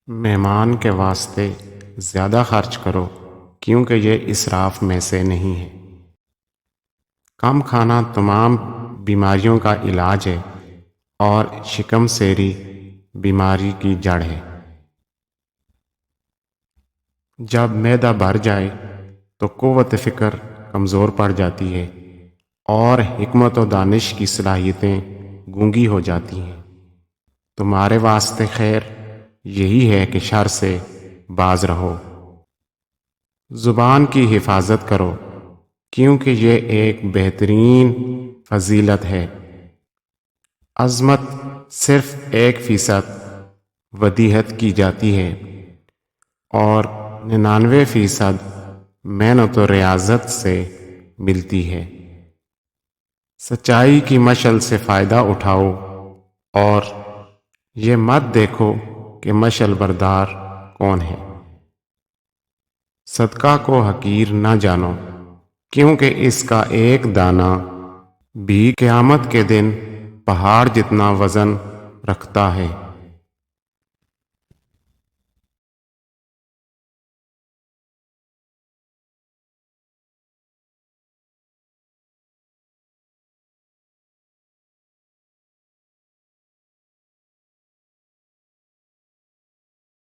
مہمان کے واسطے زیادہ خرچ کرو کیونکہ یہ اسراف میں سے نہیں ہے۔ کم کھانا تمام بیماریوں کا علاج ہے اور شکم سیری بیماری کی جڑ ہے۔ جب معدہ بھر جائے تو قوت فکر کمزور پڑ جاتی ہے اور حکمت و دانش کی صلاحیتیں گونگی ہو جاتی ہیں۔ تمہارے واسطے خیر یہی ہے کہ شر سے باز رہو۔ زبان کی حفاظت کرو کیونکہ یہ ایک بہترین فضیلت ہے۔ عظمت صرف 1% ودیعت کی جاتی ہے اور 99% محنت و ریاضت سے ملتی ہے۔ سچائی کی مشعل سے فائدہ اٹھاؤ اور یہ مت دیکھو کہ مشعل بردار کون ہے۔ صدقہ کو حقیر نہ جانو کیونکہ اس کا ایک دانہ بھی قیامت کے دن پہاڑ جتنا وزن رکھتا ہے۔